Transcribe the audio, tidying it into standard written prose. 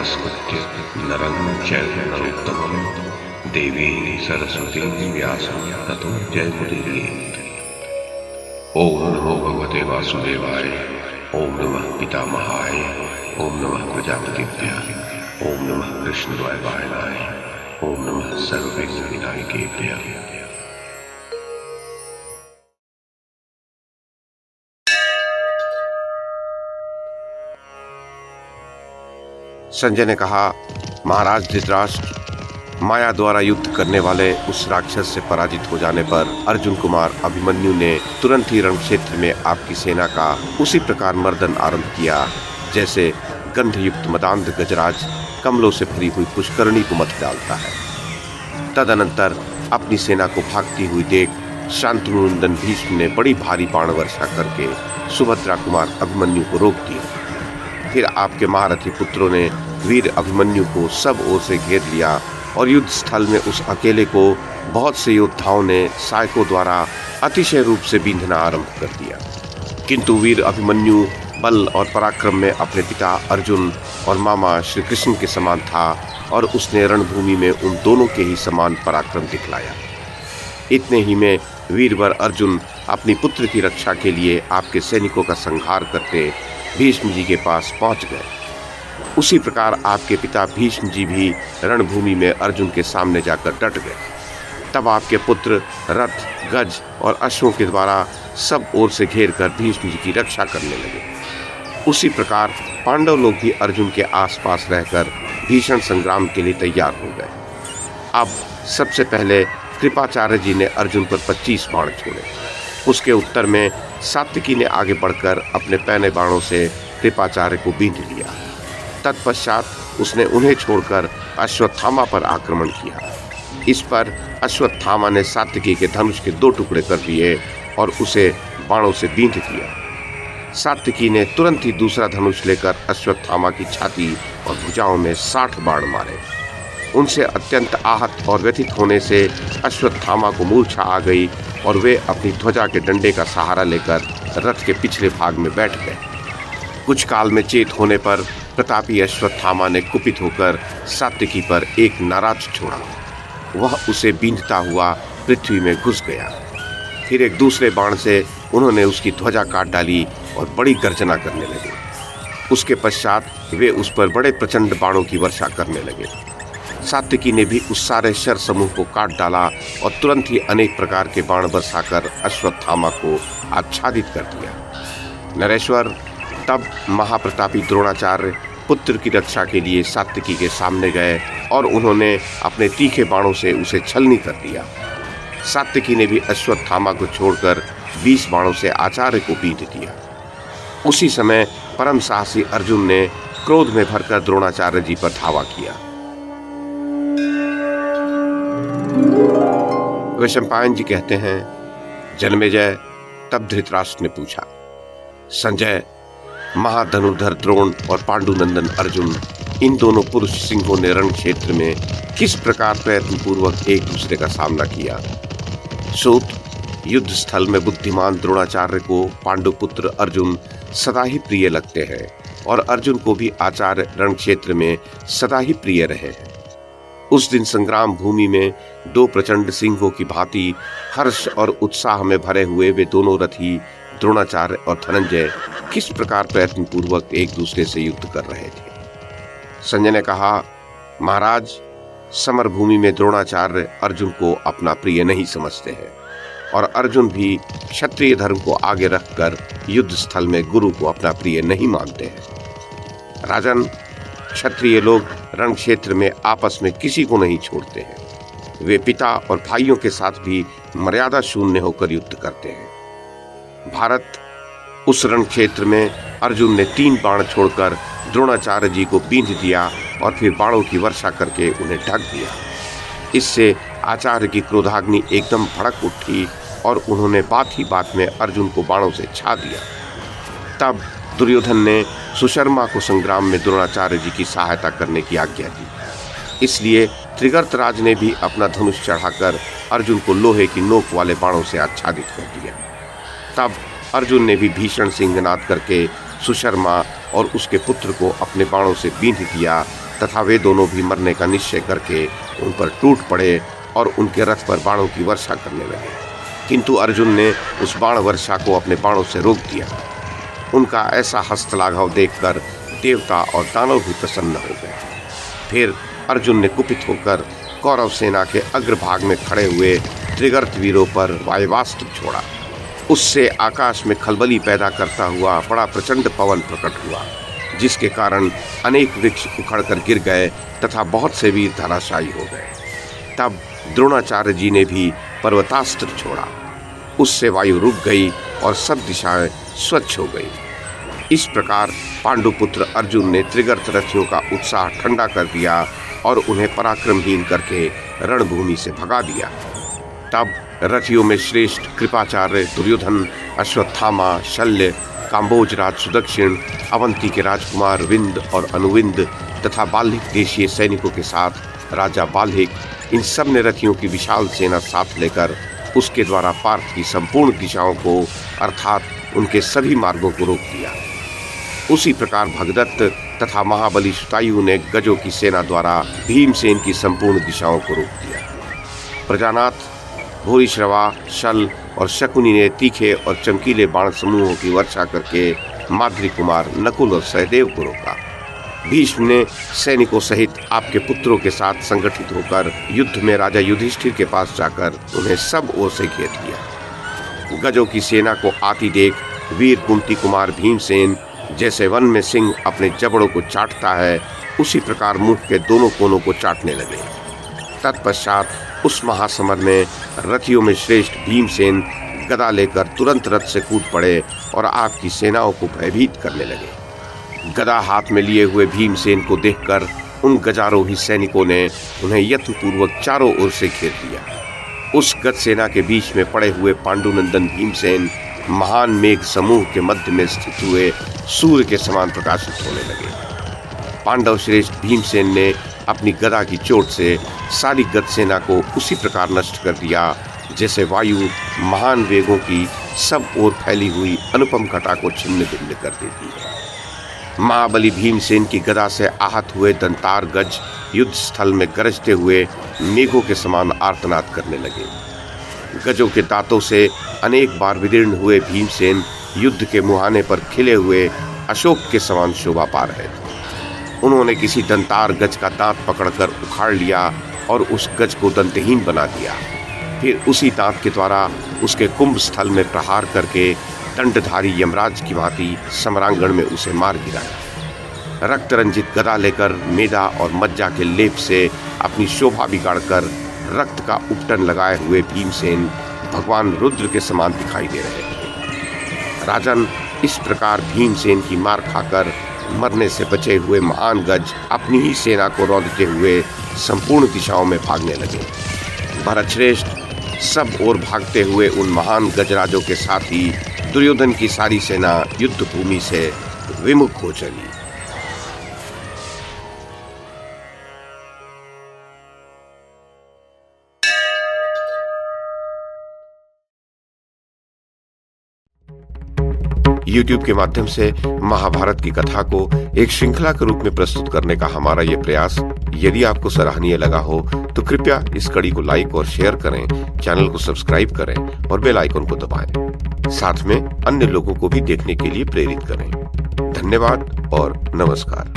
नमस्कृत्य नरं चैव नरोत्तमं देवीं सरस्वतीं व्यासं ततो जयमुदीरयेत्। ओम नमो भगवते वासुदेवाय। ओम नमः पितामहाय। ओम नमः प्रजापतिभ्यः। ओम नमः कृष्णद्वैपायनाय। ओम नमः सर्वविघ्नविनायकेभ्यः। संजय ने कहा, महाराज धृतराष्ट्र, माया द्वारा युद्ध करने वाले उस राक्षस से पराजित हो जाने पर अर्जुन कुमार अभिमन्यु ने तुरंत ही रण क्षेत्र में आपकी सेना का उसी प्रकार मर्दन आरंभ किया जैसे गंधयुक्त मदांध गजराज कमलों से भरी हुई पुष्करणी को मत डालता है। तदनंतर अपनी सेना को भागती हुई देख शांतनुनंदन भीष्म ने बड़ी भारी बाण वर्षा करके सुभद्रा कुमार अभिमन्यु को रोक दिया। फिर आपके महारथी पुत्रों ने वीर अभिमन्यु को सब ओर से घेर लिया और युद्ध स्थल में उस अकेले को बहुत से योद्धाओं ने सहायकों द्वारा अतिशय रूप से बींधना आरंभ कर दिया। किंतु वीर अभिमन्यु बल और पराक्रम में अपने पिता अर्जुन और मामा श्री कृष्ण के समान था और उसने रणभूमि में उन दोनों के ही समान पराक्रम दिखलाया। इतने ही में वीरवर अर्जुन अपनी पुत्र की रक्षा के लिए आपके सैनिकों का संहार करते भीष्म जी के पास पहुंच गए। उसी प्रकार आपके पिता भीष्म जी भी रणभूमि में अर्जुन के सामने जाकर डट गए। तब आपके पुत्र रथ, गज और अश्वों के द्वारा सब ओर से घेर कर भीष्म जी की रक्षा करने लगे। उसी प्रकार पांडव लोग भी अर्जुन के आसपास रहकर भीषण संग्राम के लिए तैयार हो गए। अब सबसे पहले कृपाचार्य जी ने अर्जुन पर 25 बाण छोड़े। उसके उत्तर में सात्विकी ने आगे बढ़कर अपने पैने बाणों से कृपाचार्य को बींध लिया। तत्पश्चात उसने उन्हें छोड़कर अश्वत्थामा पर आक्रमण किया। इस पर अश्वत्थामा ने सात्विकी के धनुष के 2 टुकड़े कर दिए और उसे बाणों से बींध दिया। सात्विकी ने तुरंत ही दूसरा धनुष लेकर अश्वत्थामा की छाती और भुजाओं में 60 बाण मारे। उनसे अत्यंत आहत और व्यथित होने से अश्वत्थामा को मूर्छा आ गई और वे अपनी ध्वजा के डंडे का सहारा लेकर रथ के पिछले भाग में बैठ गए। कुछ काल में चेत होने पर प्रतापी अश्वत्थामा ने कुपित होकर सात्विकी पर एक नाराज छोड़ा। वह उसे बींधता हुआ पृथ्वी में घुस गया। फिर एक दूसरे बाण से उन्होंने उसकी ध्वजा काट डाली और बड़ी गर्जना करने लगे। उसके पश्चात वे उस पर बड़े प्रचंड बाणों की वर्षा करने लगे। सात्विकी ने भी उस सारे शर समूह को काट डाला और तुरंत ही अनेक प्रकार के बाण बरसाकर अश्वत्थामा को आच्छादित कर दिया। नरेश्वर, तब महाप्रतापी द्रोणाचार्य पुत्र की रक्षा के लिए सात्विकी के सामने गए और उन्होंने अपने तीखे बाणों से उसे छलनी कर दिया। सात्विकी ने भी अश्वत्थामा को छोड़कर 20 बाणों से आचार्य को बींध दिया। उसी समय परम साहसी अर्जुन ने क्रोध में भरकर द्रोणाचार्य जी पर धावा किया। वैशंपायन जी कहते हैं, जन्मेजय, तब धृतराष्ट्र ने पूछा, संजय, महाधनुर्धर द्रोण और पांडुनंदन अर्जुन, इन दोनों पुरुष सिंहों ने रण क्षेत्र में किस प्रकार प्रयत्न पूर्वक एक दूसरे का सामना किया। सूत, युद्ध स्थल में बुद्धिमान द्रोणाचार्य को पांडुपुत्र अर्जुन सदा ही प्रिय लगते हैं और अर्जुन को भी आचार्य रण क्षेत्र में सदा ही प्रिय रहे हैं। उस दिन संग्राम भूमि में 2 प्रचंड सिंहों की भांति हर्ष और उत्साह में भरे हुए वे दोनों रथी द्रोणाचार्य और धनंजय किस प्रकार प्रयत्न पूर्वक एक दूसरे से युद्ध कर रहे थे। संजय ने कहा, महाराज, समर भूमि में द्रोणाचार्य अर्जुन को अपना प्रिय नहीं समझते हैं और अर्जुन भी क्षत्रिय धर्म को आगे रखकर युद्ध स्थल में गुरु को अपना प्रिय नहीं मानते हैं। राजन, क्षत्रिय लोग रण क्षेत्र में आपस में किसी को नहीं छोड़ते हैं। वे पिता और भाइयों के साथ भी मर्यादा शून्य होकर युद्ध करते हैं। भारत, उस रण क्षेत्र में अर्जुन ने 3 बाण छोड़कर द्रोणाचार्य जी को बींध दिया और फिर बाणों की वर्षा करके उन्हें ढक दिया। इससे आचार्य की क्रोधाग्नि एकदम भड़क उठी और उन्होंने बात ही बात में अर्जुन को बाणों से छा दिया। तब दुर्योधन ने सुशर्मा को संग्राम में द्रोणाचार्य जी की सहायता करने की आज्ञा दी। इसलिए त्रिगर्तराज ने भी अपना धनुष चढ़ाकर अर्जुन को लोहे की नोक वाले बाणों से आच्छादित कर दिया। तब अर्जुन ने भी भीषण सिंहनाद करके सुशर्मा और उसके पुत्र को अपने बाणों से बींध दिया तथा वे दोनों भी मरने का निश्चय करके उन पर टूट पड़े और उनके रथ पर बाणों की वर्षा करने लगे। किंतु अर्जुन ने उस बाण वर्षा को अपने बाणों से रोक दिया। उनका ऐसा हस्तलाघव देखकर देवता और दानव भी प्रसन्न हो गए। फिर अर्जुन ने कुपित होकर कौरव सेना के अग्रभाग में खड़े हुए त्रिगर्त वीरों पर वायुवास्त्र छोड़ा। उससे आकाश में खलबली पैदा करता हुआ बड़ा प्रचंड पवन प्रकट हुआ, जिसके कारण अनेक वृक्ष उखड़कर गिर गए तथा बहुत से वीर धराशायी हो गए। तब द्रोणाचार्य जी ने भी पर्वतास्त्र छोड़ा। उससे वायु रुक गई और सब दिशाएं स्वच्छ हो गई। इस प्रकार पांडुपुत्र अर्जुन ने त्रिगर्त रथियों का उत्साह ठंडा कर दिया और उन्हें पराक्रमहीन करके रणभूमि से भगा दिया। तब रथियों में श्रेष्ठ कृपाचार्य दुर्योधन, अश्वत्थामा, शल्य, काम्बोज राज सुदक्षिण, अवंती के राजकुमार विंद और अनुविंद तथा बाल्हिक देशीय सैनिकों के साथ राजा बाल्हिक, इन सब ने रथियों की विशाल सेना साथ लेकर उसके द्वारा पार्थ की संपूर्ण दिशाओं को अर्थात उनके सभी मार्गों को रोक दिया। उसी प्रकार भगदत्त तथा महाबली शतायु ने गजों की सेना द्वारा भीमसेन की संपूर्ण दिशाओं को रोक दिया। प्रजानाथ, भूरिश्रवा, शल और शकुनी ने तीखे और चमकीले बाण समूहों की वर्षा करके माद्री कुमार नकुल और सहदेव को रोका। भीष्म ने सैनिकों सहित आपके पुत्रों के साथ संगठित होकर युद्ध में राजा युधिष्ठिर के पास जाकर उन्हें सब ओर से घेर लिया। गजों की सेना को आती देख वीर कुंती कुमार भीमसेन जैसे वन में सिंह अपने जबड़ों को चाटता है, उसी प्रकार मुंह के दोनों कोनों को चाटने लगे। तत्पश्चात उस महासमर में रथियों में श्रेष्ठ भीमसेन गदा लेकर तुरंत रथ से कूद पड़े और आपकी सेनाओं को भयभीत करने लगे। गदा हाथ में लिए हुए भीमसेन को देखकर उन गजारोही सैनिकों ने उन्हें यत्नपूर्वक चारों ओर से घेर लिया। उस गज सेना के बीच में पड़े हुए पांडुनंदन भीमसेन महान मेघ समूह के मध्य में स्थित हुए सूर्य के समान प्रकाशित होने लगे। पांडव श्रेष्ठ भीमसेन ने अपनी गदा की चोट से सारी गज सेना को उसी प्रकार नष्ट कर दिया जैसे वायु महान वेगों की सब ओर फैली हुई अनुपम घटा को छिन्न भिन्न कर देती है। महाबली भीमसेन की गदा से आहत हुए दंतार गज युद्ध स्थल में गरजते हुए मेघों के समान आर्तनाद करने लगे। गजों के दांतों से अनेक बार विदीर्ण हुए भीमसेन युद्ध के मुहाने पर खिले हुए अशोक के समान शोभा पा रहे थे। उन्होंने किसी दंतार गज का दांत पकड़कर उखाड़ लिया और उस गज को दंतहीन बना दिया। फिर उसी दांत के द्वारा उसके कुंभ स्थल में प्रहार करके दंडधारी यमराज की भांति सम्रांगण में उसे मार गिराया। रक्त रंजित गदा लेकर मेदा और मज्जा के लेप से अपनी शोभा बिगाड़कर रक्त का उपटन लगाए हुए भीमसेन भगवान रुद्र के समान दिखाई दे रहे थे। राजन, इस प्रकार भीमसेन की मार खाकर मरने से बचे हुए महान गज अपनी ही सेना को रौंदते हुए संपूर्ण दिशाओं में भागने लगे। भरतश्रेष्ठ सब ओर भागते हुए उन महान गजराजों के साथ ही दुर्योधन की सारी सेना युद्ध भूमि से विमुख हो चली। YouTube के माध्यम से महाभारत की कथा को एक श्रृंखला के रूप में प्रस्तुत करने का हमारा ये प्रयास यदि आपको सराहनीय लगा हो तो कृपया इस कड़ी को लाइक और शेयर करें, चैनल को सब्सक्राइब करें और बेल आइकन को दबाएं। साथ में अन्य लोगों को भी देखने के लिए प्रेरित करें। धन्यवाद और नमस्कार।